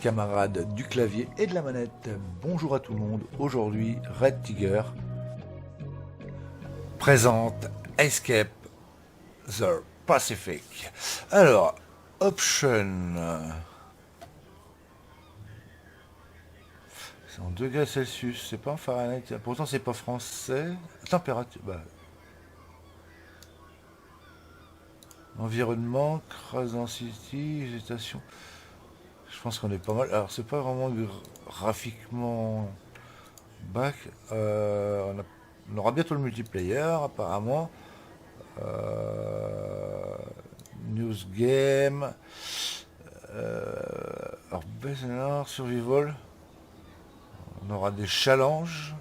camarades du clavier et de la manette. Bonjour à tout le monde. Aujourd'hui, Red Tiger présente Escape the Pacific. Alors, option. C'est en degrés Celsius, c'est pas en Fahrenheit. Pourtant, c'est pas français. Température. Environnement, crasant city, végétation. Je pense qu'on est pas mal. Alors, c'est pas vraiment graphiquement bac. On aura bientôt le multiplayer, apparemment. News game. Alors, best survival. On aura des challenges.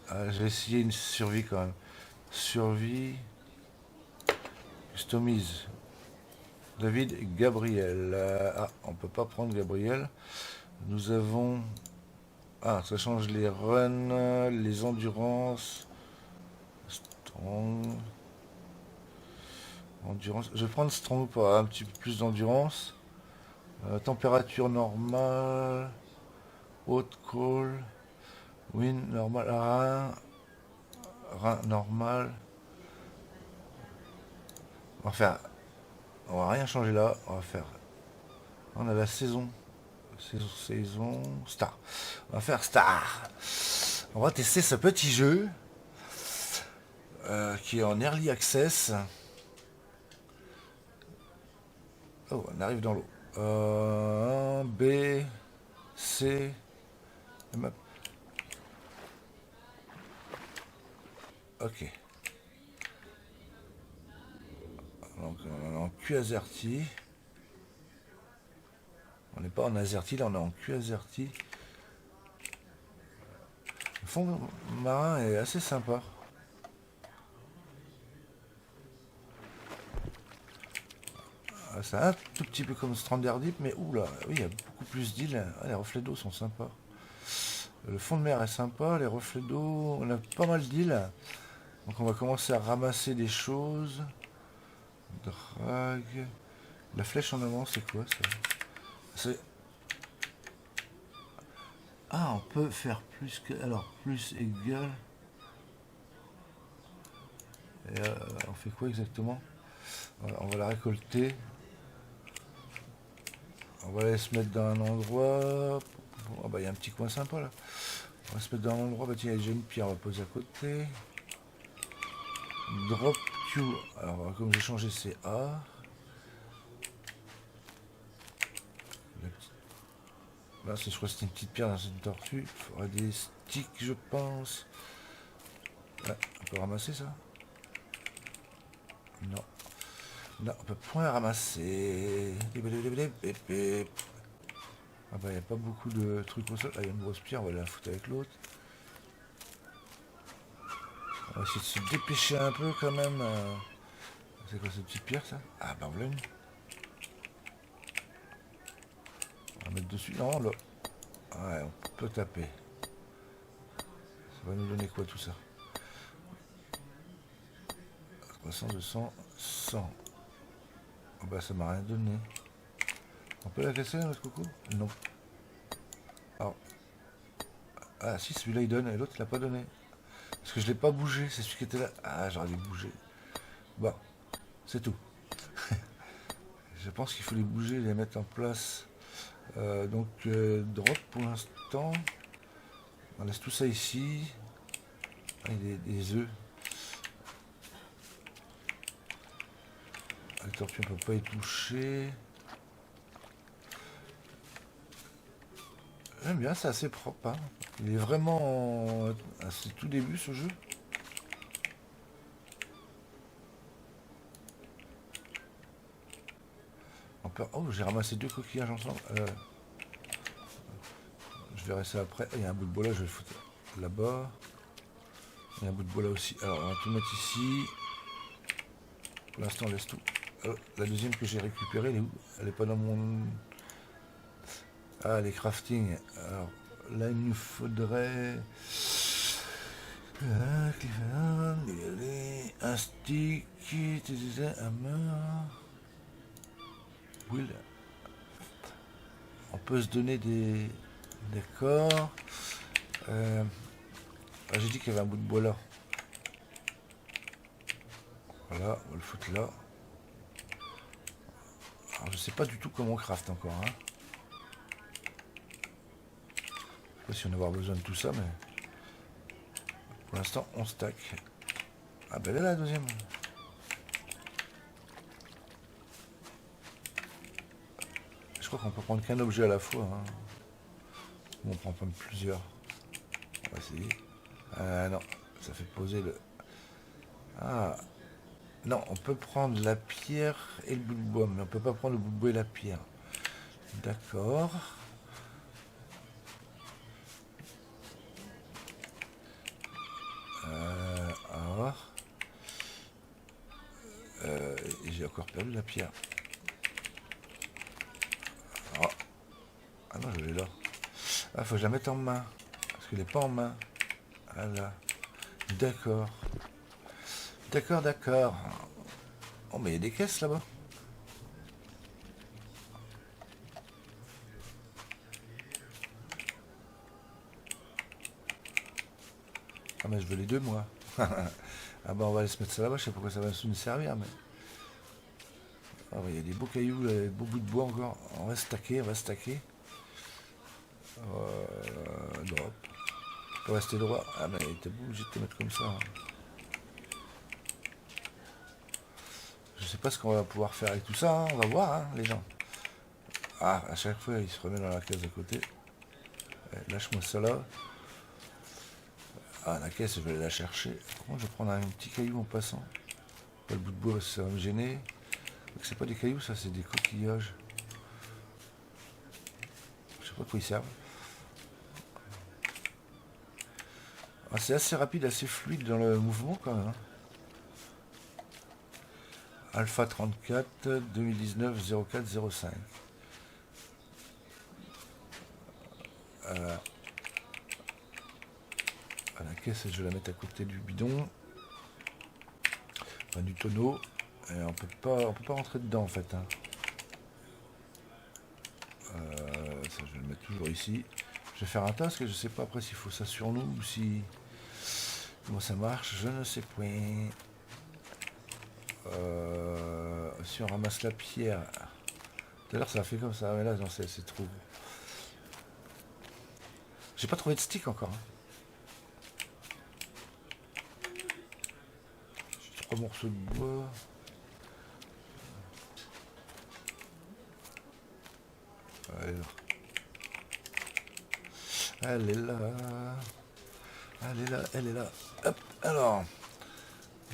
Je vais essayer une survie quand même. Survie. Customise. David et Gabriel. On peut pas prendre Gabriel. Nous avons... ça change les runs, les endurances. Strong. Endurance. Je vais prendre strong pour avoir un petit peu plus d'endurance. Température normale. Haute call. Wind normal. Rein normal. On va rien changer là. On a la saison star. On va faire star. On va tester ce petit jeu qui est en early access. Oh, on arrive dans l'eau. 1, B, C, map. Ok. Donc on est en QAZERTY. On n'est pas en AZERTY, là on est en QAZERTY. Le fond marin est assez sympa. C'est un tout petit peu comme Stranded Deep, mais oula, oui, il y a beaucoup plus d'îles. Les reflets d'eau sont sympas. Le fond de mer est sympa, les reflets d'eau, on a pas mal d'îles. Donc on va commencer à ramasser des choses. Drag. La flèche en avant, c'est quoi ça? On peut faire plus que... Alors, plus égal... Et on fait quoi exactement? Voilà, on va la récolter. On va aller se mettre dans un endroit. Il y a un petit coin sympa là. On va se mettre dans un endroit. Tiens, il y a déjà une pierre, on va poser à côté. Drop Q. Alors, comme j'ai changé, c'est A. Là, je crois que c'était une petite pierre dans une tortue. Il faudra des sticks, je pense. Ouais, on peut ramasser ça? Non. Non, on peut point ramasser. Il n'y a pas beaucoup de trucs au sol. Il y a une grosse pierre, on va la foutre avec l'autre. On va essayer de se dépêcher un peu quand même. C'est quoi cette petite pierre ça? Voilà une. On va mettre dessus. Non, là. Ouais, on peut taper. Ça va nous donner quoi tout ça? 300, 200, 100. Ça m'a rien donné. On peut la casser notre coco? Non. Alors. Si, celui-là il donne et l'autre il l'a pas donné. Parce que je l'ai pas bougé, c'est celui qui était là. J'aurais dû bouger. C'est tout. Je pense qu'il faut les bouger, les mettre en place. Drop pour l'instant. On laisse tout ça ici. Il y a des œufs. La tortue on peut pas y toucher. J'aime bien, c'est assez propre. Il est vraiment à ses tout débuts ce jeu. Oh, j'ai ramassé 2 coquillages ensemble. Je verrai ça après. Il y a un bout de bois là, je vais le foutre là-bas. Il y a un bout de bois là aussi. Alors, on va tout mettre ici. Pour l'instant, on laisse tout. Alors, la deuxième que j'ai récupérée, elle est où? Elle est pas dans mon... les crafting. Alors, là, il nous faudrait... un stick, un hammer... Will. On peut se donner des... D'accord. J'ai dit qu'il y avait un bout de bois là. Voilà, on va le foutre là. Alors je sais pas du tout comment on craft encore. Hein. Je sais pas si on va avoir besoin de tout ça, mais pour l'instant on stack. Ah ben là la deuxième. Je crois qu'on peut prendre qu'un objet à la fois. Hein. Ou on prend pas plusieurs. On va essayer. Non, ça fait poser le... Ah, non, on peut prendre la pierre et le bout de bois, mais on peut pas prendre le bout de bois et la pierre. D'accord. Alors. J'ai encore perdu la pierre. Oh. Ah non, je l'ai là. Ah, faut que je la mette en main. Parce qu'elle n'est pas en main. Voilà. D'accord. D'accord, d'accord. Oh, mais il y a des caisses là-bas. Ah, mais je veux les deux, moi. Ah, bah, on va aller se mettre ça là-bas. Je sais pas pourquoi ça va nous servir, mais. Ah, ouais, il y a des beaux cailloux, là, des beaux bouts de bois encore. On va stacker, on va stacker. Drop. Tu peux rester droit. Ah, mais t'es obligé de te mettre comme ça. Hein. Je sais pas ce qu'on va pouvoir faire avec tout ça. Hein. On va voir, hein, les gens. Ah, à chaque fois, il se remet dans la case à côté. Lâche-moi ça là. Ah, la caisse, je vais aller la chercher. Par contre, je vais prendre un petit caillou en passant. Pas le bout de bois parce que ça va me gêner. C'est pas des cailloux, ça, c'est des coquillages. Je sais pas à quoi ils servent. Ah, c'est assez rapide, assez fluide dans le mouvement quand même. Hein. Alpha 34 2019 04 05. La caisse, je vais la mettre à côté du bidon. Enfin, du tonneau. Et on peut pas rentrer dedans en fait. Hein. Ça, je vais le mettre toujours ici. Je vais faire un tas parce que je sais pas après s'il faut ça sur nous ou si... Comment ça marche, je ne sais point. Si on ramasse la pierre... Tout à l'heure ça a fait comme ça, mais là non, c'est trop... J'ai pas trouvé de stick encore. Hein. J'ai 3 morceaux de bois. Elle est là. Elle est là, elle est là. Hop, alors.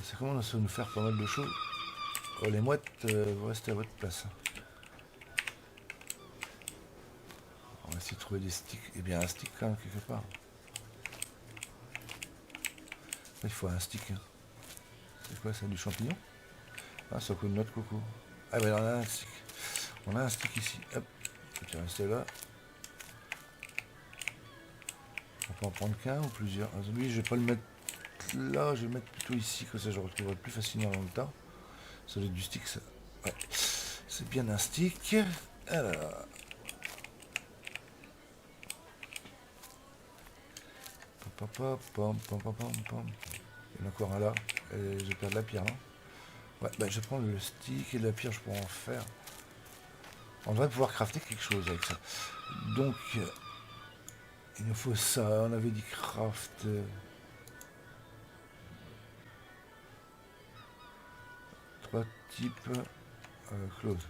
Ça commence à nous faire pas mal de choses. Oh, les mouettes, vous restez à votre place. On va essayer de trouver des sticks. Eh bien, un stick quand même, quelque part. Il faut un stick. Hein. C'est quoi ça, du champignon? Ah, c'est un coup de noix de coco. Ah, ben on a un stick. On a un stick ici. Hop, tu vas rester là. On peut en prendre qu'un ou plusieurs. Lui, je vais pas le mettre là, je vais le mettre plutôt ici, comme ça je retrouverai plus facilement dans le temps. Ça doit être du stick, ça. Ouais. C'est bien un stick. Alors. Pom, pom, pom, pom, pom. Il y en a encore un là. Et je perds de la pierre, non? Ouais, bah je prends le stick et la pierre, je pourrais en faire. On devrait pouvoir crafter quelque chose avec ça. Donc, il nous faut ça. On avait dit craft. Trois types. Close.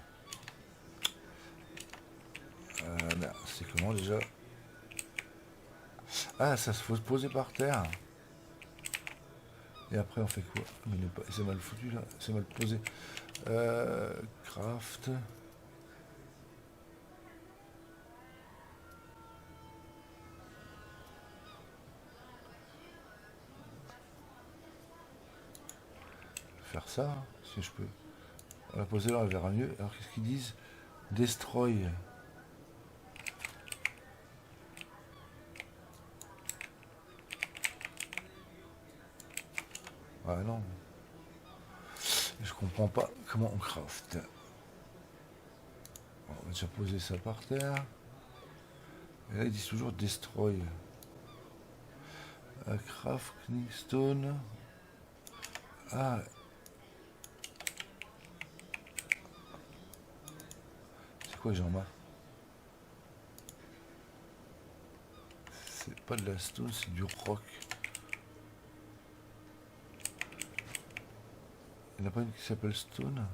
C'est comment déjà? Ah, ça se faut se poser par terre. Et après on fait quoi? C'est mal foutu là, c'est mal posé. Craft. Faire ça, hein, si je peux. On va poser là, on verra mieux. Alors qu'est-ce qu'ils disent? Destroy. Ah non. Je comprends pas comment on craft. Bon, on va déjà poser ça par terre. Et là ils disent toujours destroy. Crafting stone. Ah. C'est quoi j'en marre? C'est pas de la stone, c'est du rock. Il n'y en a pas une qui s'appelle stone.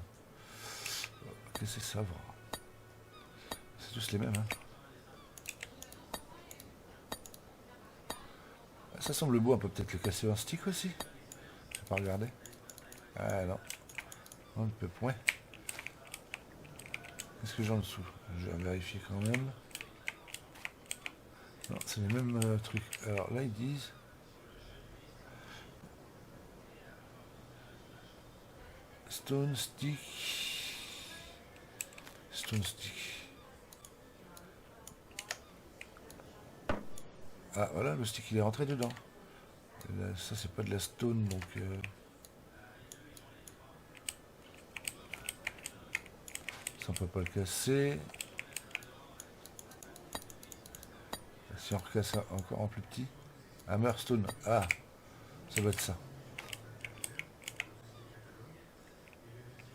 Qu'est-ce que c'est ça? C'est tous les mêmes. Hein. Ça semble beau, on peut peut-être le casser en stick aussi. Je vais pas regarder. Ah non. On ne peut point. Qu'est-ce que j'ai en dessous? Je vais vérifier quand même. Non, c'est les mêmes trucs. Alors là, ils disent... Stone stick. Stone stick. Ah voilà, le stick il est rentré dedans. Là, ça c'est pas de la stone donc... ça on peut pas le casser. Si on recasse encore en plus petit. Hammerstone. Ah, ça doit être ça.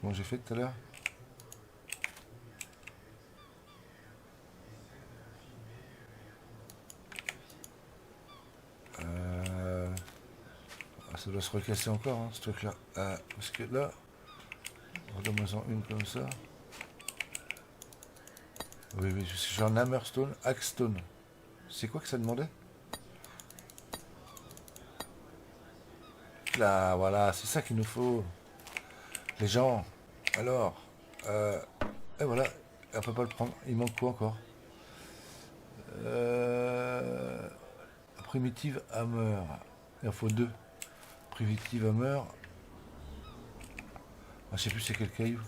Bon, j'ai fait tout à l'heure. Ça doit se recasser encore, hein, ce truc-là. Parce que là, redonne-moi-en une comme ça. Oui, oui, j'ai un Hammerstone, Axestone. C'est quoi que ça demandait? Là, voilà, c'est ça qu'il nous faut. Les gens. Alors, et voilà, on peut pas le prendre. Il manque quoi encore? Primitive Hammer. Il en faut deux. Primitive Hammer. Ah, je sais plus c'est quel caillou.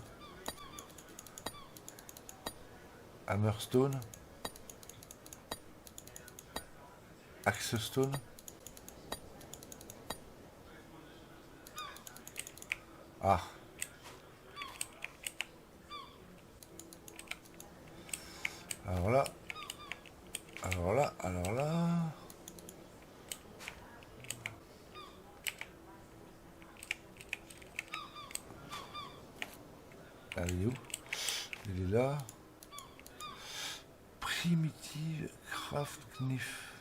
Hammerstone. Axestone. Ah. Alors là. Alors là. Alors là. Ah, il est où? Il est là. Primitive Craft Knife.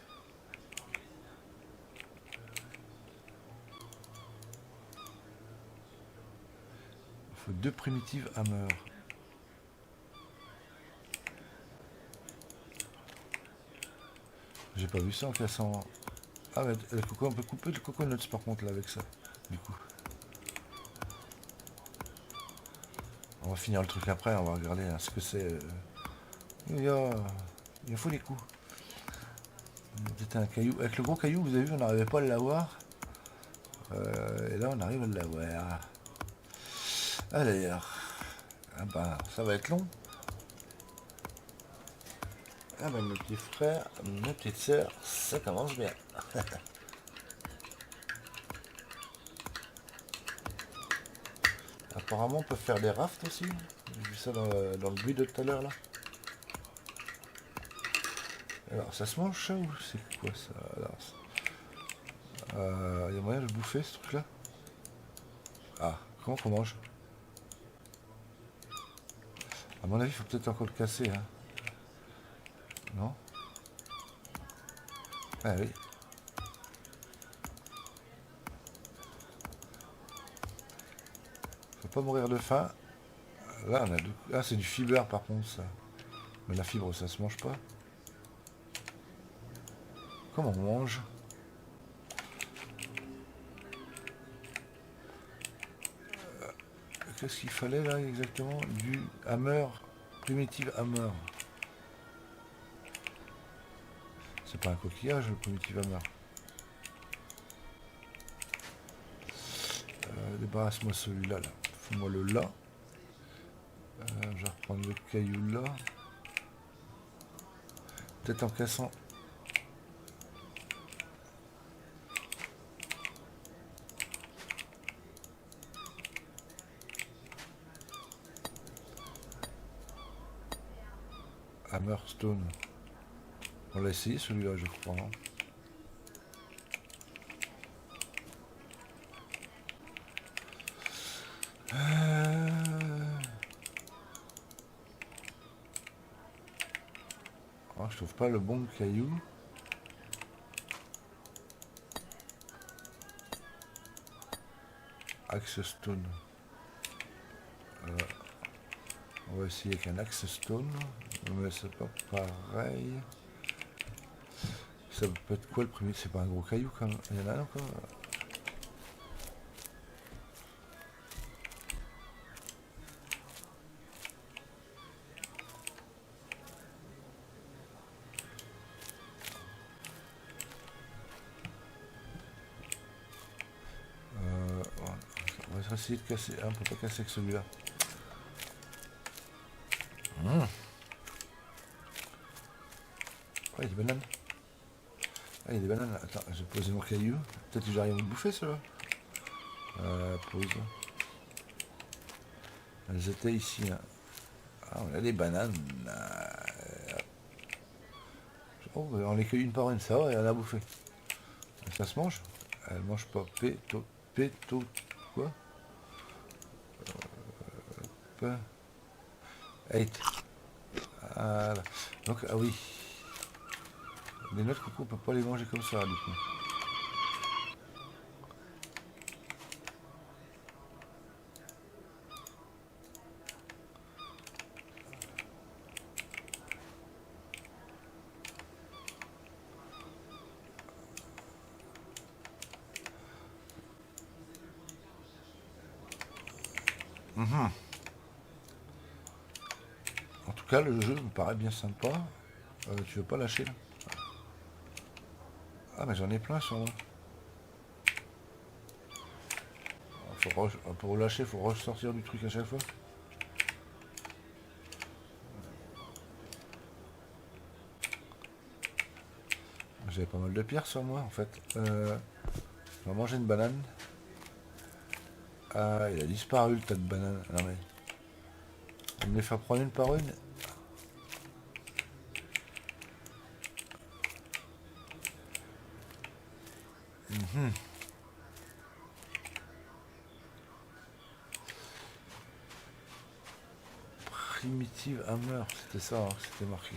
Il faut deux primitives hammer. J'ai pas vu ça en cassant. Ah mais le coco, on peut couper le coconut par contre là avec ça. Du coup. On va finir le truc après, on va regarder hein, ce que c'est. Il faut les coups. C'était un caillou. Avec le gros caillou, vous avez vu, on n'arrivait pas à l'avoir. Et là, on arrive à l'avoir. Alors. Ah bah, ça va être long. Ah bah, mes petits frères, mes petites sœurs, ça commence bien. Apparemment, on peut faire des rafts aussi. J'ai vu ça dans le bruit de tout à l'heure là. Alors, ça se mange ça ou c'est quoi ça? Alors, y a moyen de bouffer ce truc là? Ah, comment qu'on mange? À mon avis, il faut peut-être encore le casser. Hein. Non? Ah oui. Faut pas mourir de faim. Là, on a ah, c'est du fiber par contre ça. Mais la fibre, ça se mange pas. Comment on mange? Qu'est-ce qu'il fallait là exactement? Du hammer, primitive hammer. C'est pas un coquillage le primitive hammer. Débarrasse-moi celui-là là. Fais-moi le là. Je vais reprendre le caillou là. Peut-être en cassant. Hammerstone. On l'a essayé celui-là, je crois. Hein. Oh, je trouve pas le bon caillou. Axe stone. On va essayer avec un axe stone. Mais c'est pas pareil. Ça peut être quoi le premier? C'est pas un gros caillou quand même. Il y en a un encore. On va essayer de casser. Ah, on peut pas casser avec celui-là. Oh, il y a des bananes. Ah, il y a des bananes. Attends, je vais poser mon caillou. Peut-être que j'arrive à me bouffer, cela. Pause. Elles étaient ici. Hein. Ah, on a des bananes. Oh, on les cueille une par une, ça va, et on a bouffé. Ça se mange? Elle mange pas. Péto. Quoi? Eight. Voilà. Donc, ah oui. Les noix de coco, on peut pas les manger comme ça, du coup. En tout cas, le jeu me paraît bien sympa. Tu veux pas lâcher là? Ah, mais j'en ai plein sur moi. Pour lâcher, il faut ressortir du truc à chaque fois. J'avais pas mal de pierres sur moi en fait. Je vais manger une banane. Ah, il a disparu le tas de bananes. Non mais. On me les faire prendre une par une. Primitive Hammer, c'était ça, hein, c'était marqué.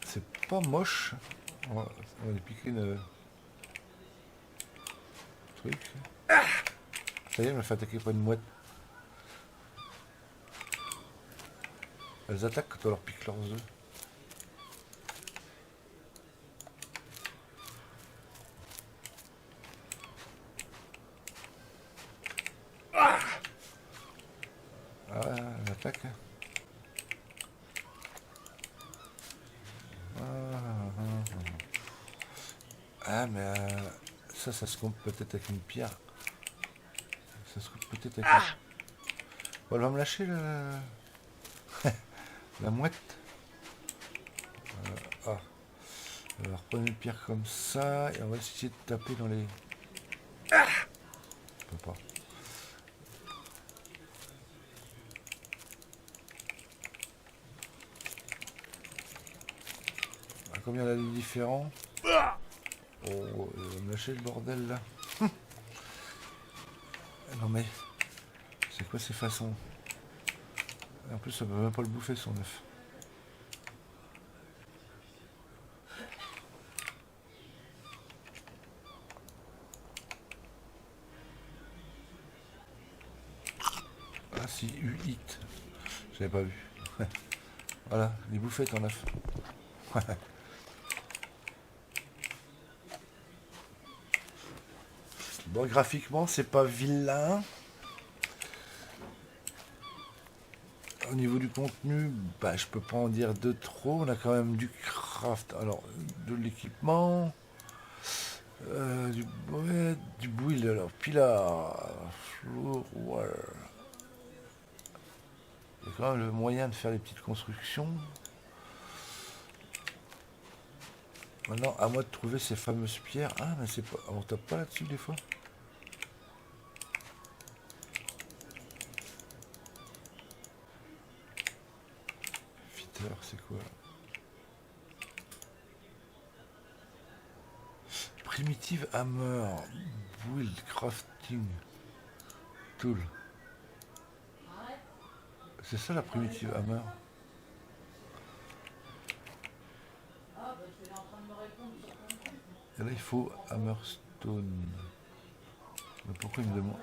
C'est pas moche. On va lui piquer une truc. Ça y est, elle me fait attaquer par une mouette. Elles attaquent quand on leur pique leurs œufs. Ah, elle attaque. Ah, mais ça se compte peut-être avec une pierre. Ça se compte peut-être avec une... Bon, elle va me lâcher la mouette. On va reprendre une pierre comme ça et on va essayer de taper dans les... On peut pas. Combien elle a des différents? Oh, il va me lâcher le bordel là. Non mais, c'est quoi ces façons? En plus, ça peut même pas le bouffer son œuf. Ah si, hit. J'avais pas vu. Voilà, les bouffettes en œuf. Bon, graphiquement, c'est pas vilain. Au niveau du contenu, bah, je peux pas en dire de trop. On a quand même du craft, alors de l'équipement, du build, alors pilar, floor, wall. Il y a quand même le moyen de faire des petites constructions. Maintenant, à moi de trouver ces fameuses pierres. Ah, mais c'est pas... On tape pas là-dessus des fois? Fitter, c'est quoi? Primitive Hammer. Build Crafting Tool. C'est ça la Primitive Hammer? Et là, il faut Hammerstone. Mais pourquoi il me demande...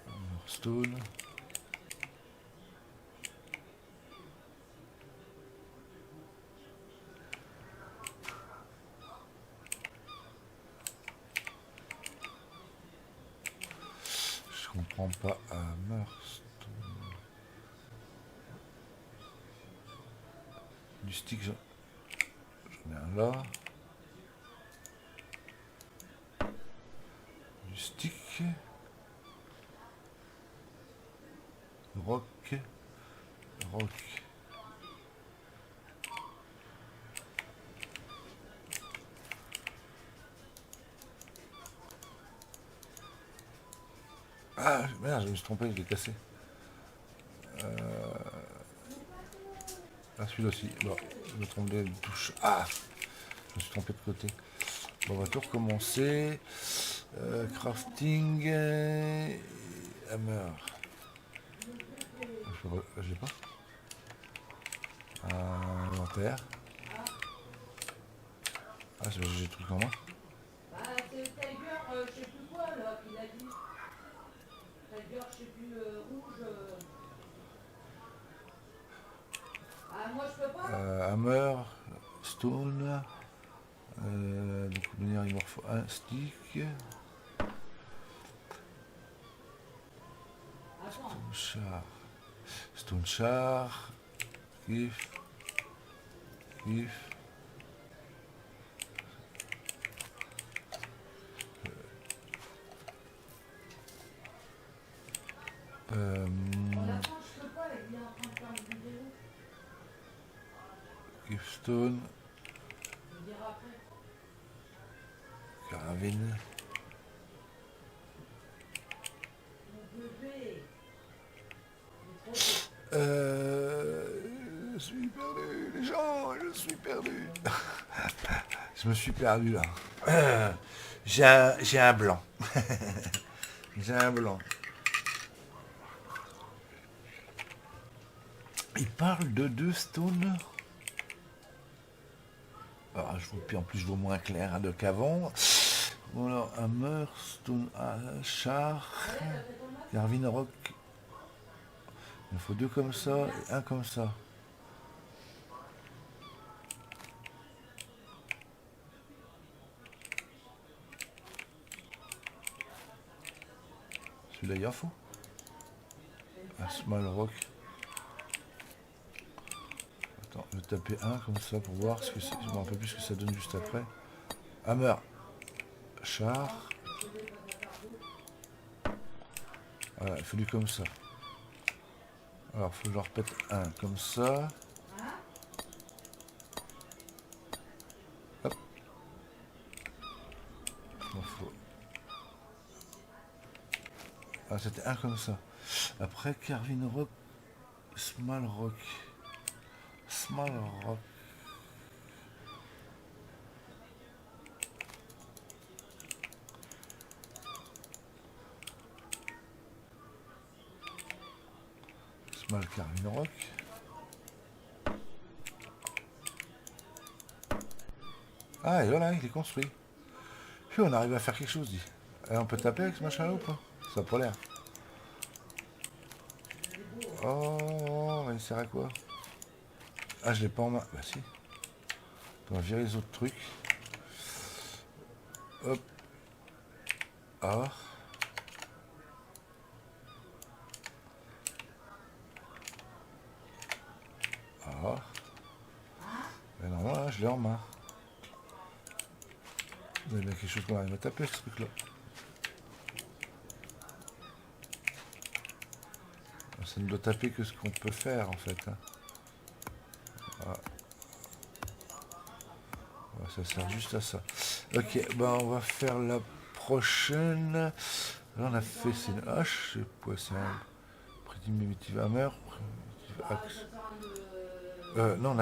Hammerstone. Je comprends pas. Hammerstone. Du stick, j'en ai un là. Du stick. Rock. Rock. Ah merde, je me suis trompé, je l'ai cassé. Ah, celui-là aussi. Bon, je me trompe de touche. Ah, je me suis trompé de côté. Bon, on va tout recommencer. Crafting. Hammer. J'ai pas. Inventaire. Ah, j'ai le truc en main. Bah, c'est Tiger, je sais plus quoi, là, qu'il a dit. Tiger, je sais plus, rouge. Ah, moi, je peux pas. Hammer. Stone. Donc, il me faut un stick. Attends. Stone char. Stone char. Kiff. Kiff. Attends, je peux pas, il est en train de faire une vidéo. Giftstone. Je vais dire après. Caravine. Mon bébé. Je suis perdu, les gens, je suis perdu. Je me suis perdu là. J'ai un blanc. J'ai un blanc. Il parle de deux stones. Alors, puis en plus, je vois moins clair hein, qu'avant. Voilà, Hammer, Stone, Char, Garvin Rock. Il me faut deux comme ça et un comme ça. Celui-là, il en faut. Un Small Rock. Attends, je vais taper un comme ça pour voir ce que c'est. Je me rappelle plus ce que ça donne juste après. Hammer. Char. Voilà, il faut du comme ça. Alors, il faut que je repète un comme ça. Hop. Il faut... Ah, c'était un comme ça. Après, Carvin Rock. Small Rock. Small Rock. Small Carvin Rock. Ah, et voilà, il est construit. Puis on arrive à faire quelque chose, dit. Et on peut taper avec ce machin-là ou pas? Ça a pas l'air. Oh, il sert à quoi? Ah, je l'ai pas en main. Bah si. On va virer les autres trucs. Hop. Ah. Ah. Mais normalement, là, je l'ai en main. Il y a bien quelque chose qu'on arrive à taper, ce truc-là. Ça ne doit taper que ce qu'on peut faire en fait. Hein. Voilà. Ouais, ça sert juste à ça. Ok, bah on va faire la prochaine. Là on a fait, c'est une hache, c'est quoi, c'est un primitive hammer, primitive axe. Non,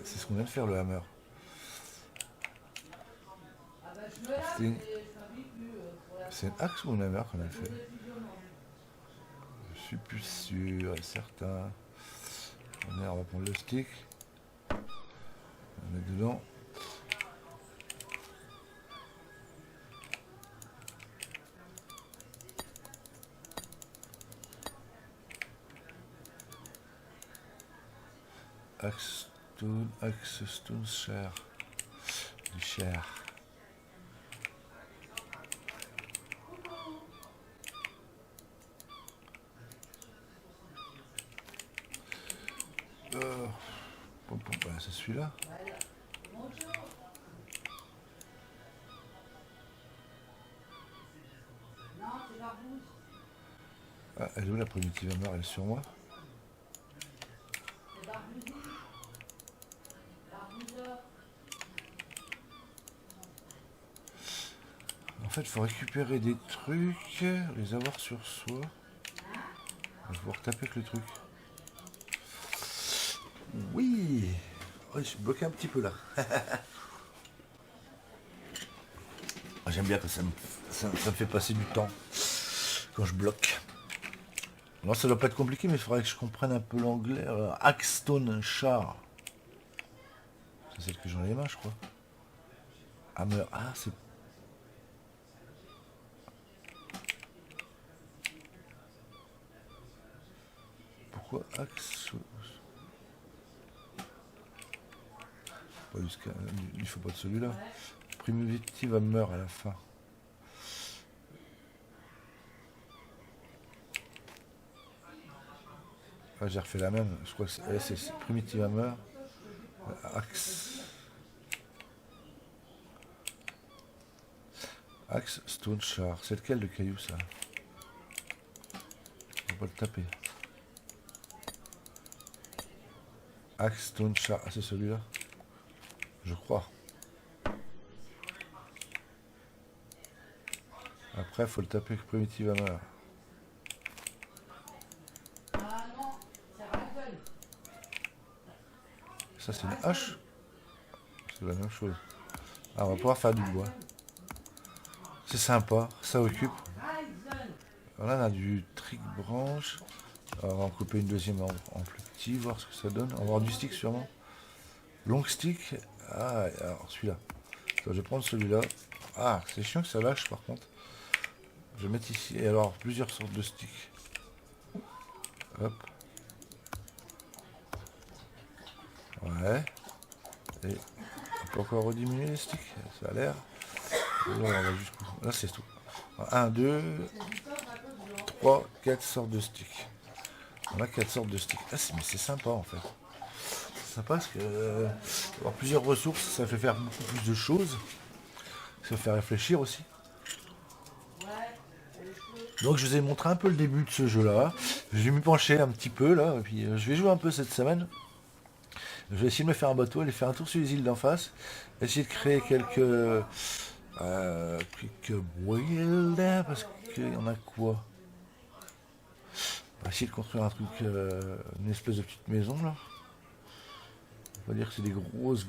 c'est ce qu'on vient de faire le hammer. C'est une axe ou un hammer qu'on a fait? Je suis plus sûr et certain. On va prendre le stick. On met dedans. Axe stone cher. Du cher. C'est celui-là. Ah, elle est où la primitive hammer? Elle est sur moi. En fait, il faut récupérer des trucs, les avoir sur soi. Je vais pouvoir taper avec le truc. Oui. Ouais, je suis bloqué un petit peu là. J'aime bien que ça me fait passer du temps quand je bloque. Non, ça doit pas être compliqué, mais il faudrait que je comprenne un peu l'anglais. Axstone Char. C'est celle que j'en ai les mains, je crois. Hammer. Ah, c'est... Pourquoi axe? Il faut pas de celui-là. Primitive hammer à la fin. Ah, j'ai refait la même. Je crois que c'est primitive hammer. Axe. Axe stone char. C'est lequel de caillou ça? On va pas le taper. Axe stone char. Ah, c'est celui-là. Je crois. Après, il faut le taper avec primitive hammer. Ça, c'est une hache. C'est la même chose. Ah, on va pouvoir faire du bois. C'est sympa, ça occupe. Là, on a du trick branche. On va en couper une deuxième en plus petit, voir ce que ça donne. On va avoir du stick sûrement. Long stick. Ah, alors celui-là. Je vais prendre celui-là. Ah, c'est chiant que ça lâche par contre. Je vais mettre ici. Et alors, plusieurs sortes de sticks. Hop. Ouais. Et on peut encore rediminuer les sticks. Ça a l'air. Là, on va jusqu'où? Là, c'est tout. 1, 2, 3, 4 sortes de sticks. On a 4 sortes de sticks. Ah, mais c'est sympa en fait. C'est sympa parce que avoir plusieurs ressources, ça fait faire beaucoup plus de choses. Ça fait réfléchir aussi. Donc je vous ai montré un peu le début de ce jeu-là. Je vais m'y pencher un petit peu là. Et puis je vais jouer un peu cette semaine. Je vais essayer de me faire un bateau, aller faire un tour sur les îles d'en face. Essayer de créer quelques boyaux là, parce qu'il y en a quoi. On va essayer de construire un truc, une espèce de petite maison là. On va dire que c'est des grosses.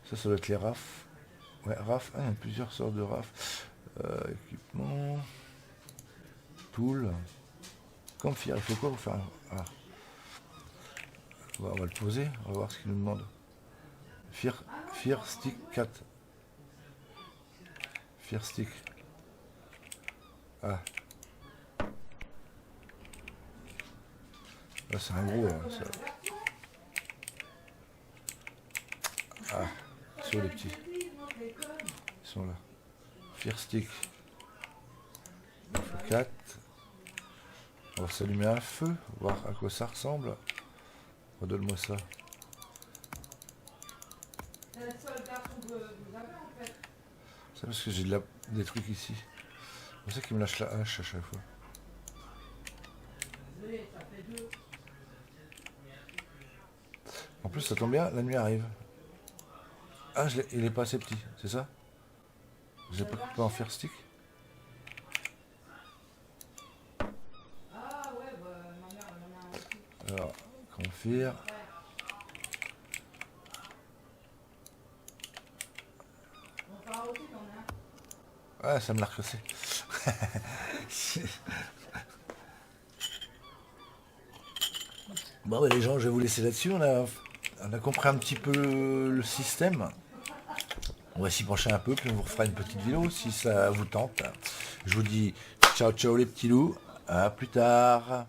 Ça doit être les rafs. Ouais, rafs. Ah, il y a plusieurs sortes de rafs. Équipement. Tool. Comme fier, il faut quoi pour faire? Ah. On va le poser, on va voir ce qu'il nous demande. Fear stick 4. Fear stick. Ah. Là c'est un gros. Ça. Ah. Sur les petits. Ils sont là. Fear stick. 4. On va s'allumer un feu, voir à quoi ça ressemble. Redonne-moi ça. C'est parce que j'ai des trucs ici. C'est pour ça qu'il me lâche la hache à chaque fois. Désolé, ça fait 2. En plus, ça tombe bien, la nuit arrive. Ah, il est pas assez petit, c'est ça? J'ai pas coupé en fer stick. Ah ouais, bah ma mère elle en a un aussi. Alors, confire. Mon frère aussi t'en as un. Ah, ça me l'a recassé. Bon, bah, les gens, je vais vous laisser là-dessus. On a compris un petit peu le système. On va s'y pencher un peu, puis on vous refera une petite vidéo si ça vous tente. Je vous dis ciao ciao les petits loups, à plus tard.